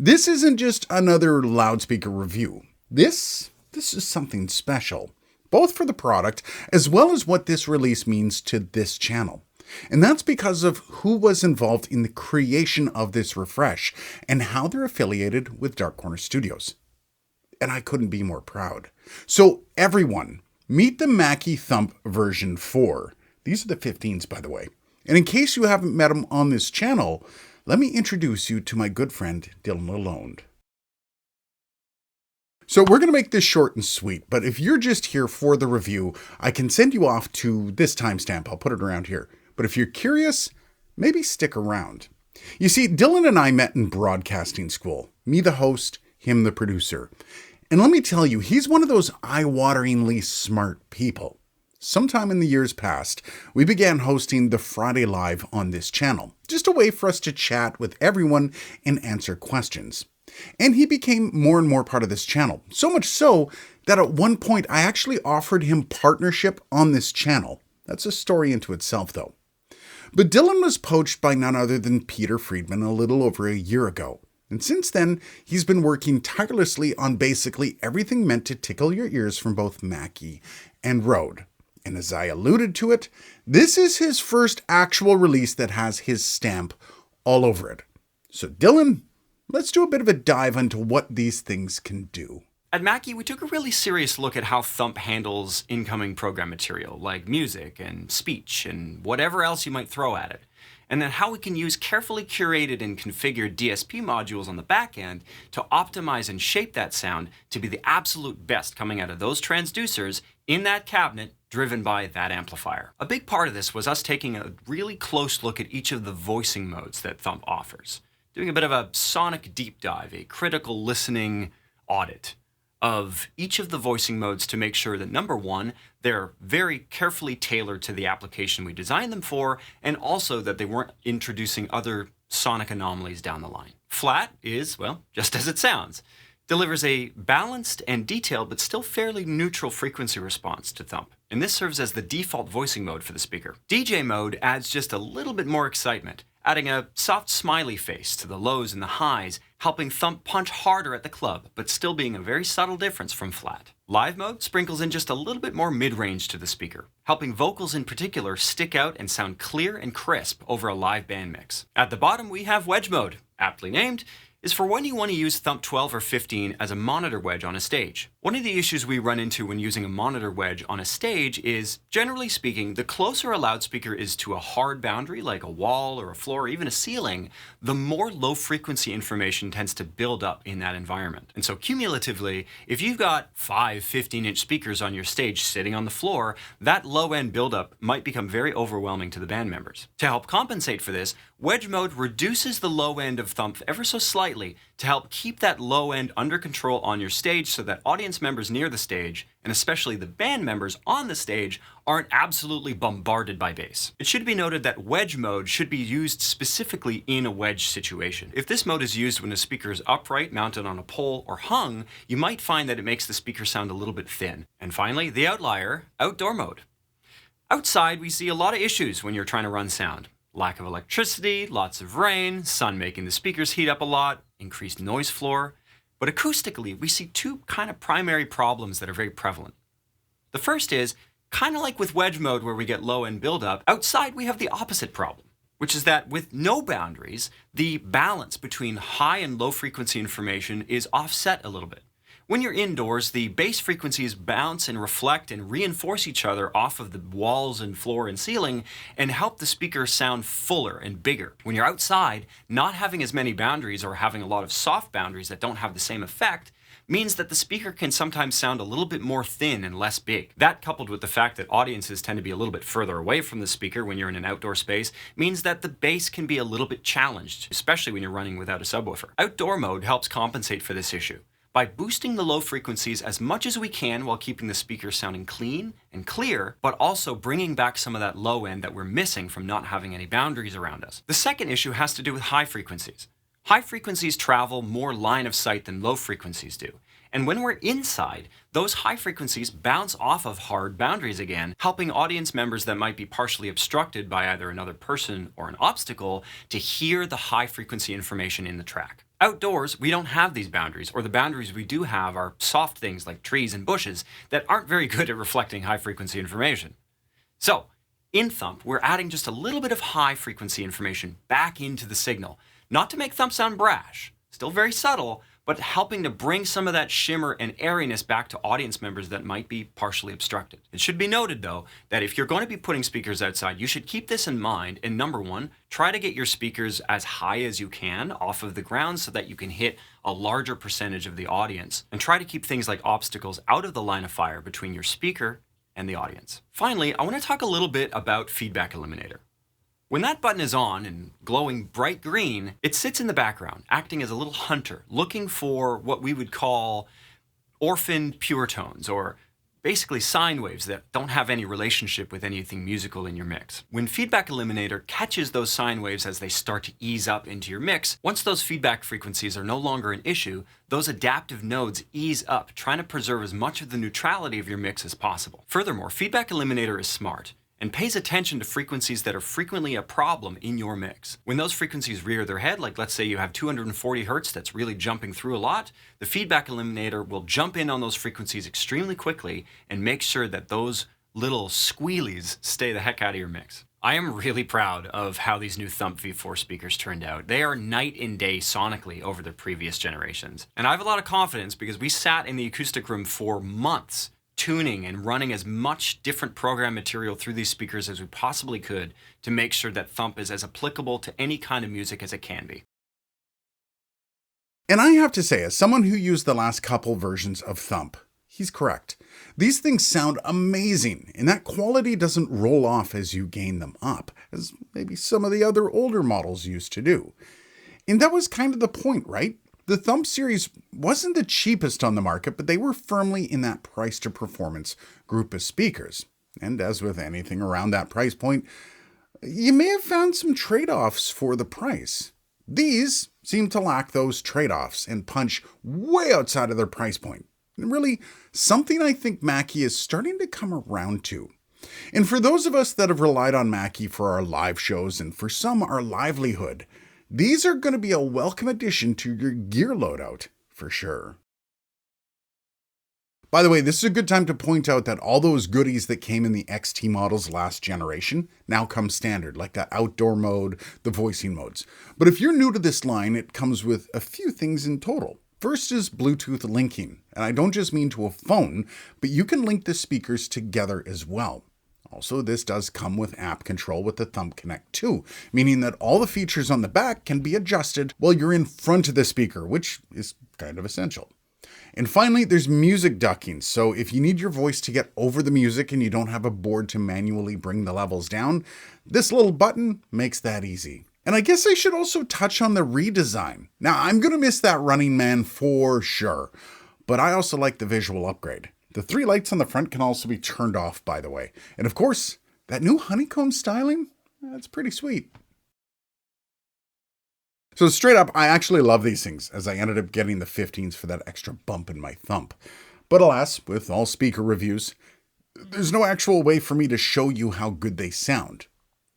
This isn't just another loudspeaker review. This is something special, both for the product as well as what this release means to this channel. And that's because of who was involved in the creation of this refresh and how they're affiliated with Dark Corner Studios. And I couldn't be more proud. So everyone, meet the Mackie Thump version 4. These are the 15s, by the way. And in case you haven't met him on this channel, let me introduce you to my good friend, Dylan Lalonde. So we're going to make this short and sweet, but if you're just here for the review, I can send you off to this timestamp. I'll put it around here. But if you're curious, maybe stick around. You see, Dylan and I met in broadcasting school. Me the host, him the producer. And let me tell you, he's one of those eye-wateringly smart people. Sometime in the years past, we began hosting the Friday Live on this channel, just a way for us to chat with everyone and answer questions. And he became more and more part of this channel, so much so that at one point I actually offered him partnership on this channel. That's a story into itself, though. But Dylan was poached by none other than Peter Friedman a little over a year ago. And since then, he's been working tirelessly on basically everything meant to tickle your ears from both Mackie and Rode. And as I alluded to it, this is his first actual release that has his stamp all over it. So Dylan, let's do a bit of a dive into what these things can do. At Mackie, we took a really serious look at how Thump handles incoming program material, like music and speech and whatever else you might throw at it, and then how we can use carefully curated and configured DSP modules on the back end to optimize and shape that sound to be the absolute best coming out of those transducers in that cabinet driven by that amplifier. A big part of this was us taking a really close look at each of the voicing modes that Thump offers, doing a bit of a sonic deep dive, a critical listening audit of each of the voicing modes to make sure that, number one, they're very carefully tailored to the application we designed them for, and also that they weren't introducing other sonic anomalies down the line. Flat is, well, just as it sounds, delivers a balanced and detailed but still fairly neutral frequency response to Thump, and this serves as the default voicing mode for the speaker. DJ mode adds just a little bit more excitement, adding a soft smiley face to the lows and the highs, helping Thump punch harder at the club, but still being a very subtle difference from Flat. Live mode sprinkles in just a little bit more mid-range to the speaker, helping vocals in particular stick out and sound clear and crisp over a live band mix. At the bottom we have wedge mode, aptly named, is for when you want to use Thump 12 or 15 as a monitor wedge on a stage. One of the issues we run into when using a monitor wedge on a stage is, generally speaking, the closer a loudspeaker is to a hard boundary like a wall or a floor or even a ceiling, the more low frequency information tends to build up in that environment. And so cumulatively, if you've got 5 15-inch speakers on your stage sitting on the floor, that low end buildup might become very overwhelming to the band members. To help compensate for this, wedge mode reduces the low end of Thump ever so slightly to help keep that low end under control on your stage so that audience members near the stage, and especially the band members on the stage, aren't absolutely bombarded by bass. It should be noted that wedge mode should be used specifically in a wedge situation. If this mode is used when the speaker is upright, mounted on a pole, or hung, you might find that it makes the speaker sound a little bit thin. And finally, the outlier, outdoor mode. Outside, we see a lot of issues when you're trying to run sound. Lack of electricity, lots of rain, sun making the speakers heat up a lot, increased noise floor. But acoustically, we see two kind of primary problems that are very prevalent. The first is, kind of like with wedge mode where we get low end buildup, outside we have the opposite problem, which is that with no boundaries, the balance between high and low frequency information is offset a little bit. When you're indoors, the bass frequencies bounce and reflect and reinforce each other off of the walls and floor and ceiling and help the speaker sound fuller and bigger. When you're outside, not having as many boundaries or having a lot of soft boundaries that don't have the same effect means that the speaker can sometimes sound a little bit more thin and less big. That, coupled with the fact that audiences tend to be a little bit further away from the speaker when you're in an outdoor space, means that the bass can be a little bit challenged, especially when you're running without a subwoofer. Outdoor mode helps compensate for this issue by boosting the low frequencies as much as we can while keeping the speaker sounding clean and clear, but also bringing back some of that low end that we're missing from not having any boundaries around us. The second issue has to do with high frequencies. High frequencies travel more line of sight than low frequencies do. And when we're inside, those high frequencies bounce off of hard boundaries again, helping audience members that might be partially obstructed by either another person or an obstacle to hear the high frequency information in the track. Outdoors, we don't have these boundaries, or the boundaries we do have are soft things like trees and bushes that aren't very good at reflecting high-frequency information. So, in Thump, we're adding just a little bit of high-frequency information back into the signal, not to make Thump sound brash, still very subtle, but helping to bring some of that shimmer and airiness back to audience members that might be partially obstructed. It should be noted, though, that if you're going to be putting speakers outside, you should keep this in mind, and number one, try to get your speakers as high as you can off of the ground so that you can hit a larger percentage of the audience, and try to keep things like obstacles out of the line of fire between your speaker and the audience. Finally, I want to talk a little bit about Feedback Eliminator. When that button is on and glowing bright green, it sits in the background, acting as a little hunter, looking for what we would call orphaned pure tones, or basically sine waves that don't have any relationship with anything musical in your mix. When Feedback Eliminator catches those sine waves as they start to ease up into your mix, once those feedback frequencies are no longer an issue, those adaptive nodes ease up, trying to preserve as much of the neutrality of your mix as possible. Furthermore, Feedback Eliminator is smart and pays attention to frequencies that are frequently a problem in your mix. When those frequencies rear their head, like let's say you have 240 hertz that's really jumping through a lot, the Feedback Eliminator will jump in on those frequencies extremely quickly and make sure that those little squealies stay the heck out of your mix. I am really proud of how these new Thump V4 speakers turned out. They are night and day sonically over their previous generations. And I have a lot of confidence because we sat in the acoustic room for months tuning and running as much different program material through these speakers as we possibly could to make sure that Thump is as applicable to any kind of music as it can be. And I have to say, as someone who used the last couple versions of Thump, he's correct. These things sound amazing, and that quality doesn't roll off as you gain them up, as maybe some of the other older models used to do. And that was kind of the point, right? The Thump series wasn't the cheapest on the market, but they were firmly in that price to performance group of speakers. And as with anything around that price point, you may have found some trade-offs for the price. These seem to lack those trade-offs and punch way outside of their price point. And really, something I think Mackie is starting to come around to. And for those of us that have relied on Mackie for our live shows, and for some our livelihood, these are going to be a welcome addition to your gear loadout, for sure. By the way, this is a good time to point out that all those goodies that came in the XT models last generation now come standard, like that outdoor mode, the voicing modes. But if you're new to this line, it comes with a few things in total. First is Bluetooth linking, and I don't just mean to a phone, but you can link the speakers together as well. Also, this does come with app control with the Thump Connect 2, meaning that all the features on the back can be adjusted while you're in front of the speaker, which is kind of essential. And finally, there's music ducking, so if you need your voice to get over the music and you don't have a board to manually bring the levels down, this little button makes that easy. And I guess I should also touch on the redesign. Now, I'm going to miss that Running Man for sure, but I also like the visual upgrade. The 3 lights on the front can also be turned off, by the way. And of course, that new honeycomb styling, that's pretty sweet. So straight up, I actually love these things, as I ended up getting the 15s for that extra bump in my Thump. But alas, with all speaker reviews, there's no actual way for me to show you how good they sound.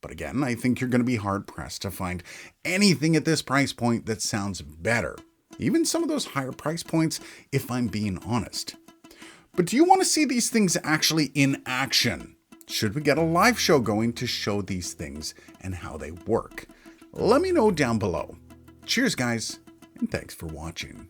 But again, I think you're going to be hard-pressed to find anything at this price point that sounds better. Even some of those higher price points, if I'm being honest. But do you want to see these things actually in action? Should we get a live show going to show these things and how they work? Let me know down below. Cheers, guys, and thanks for watching.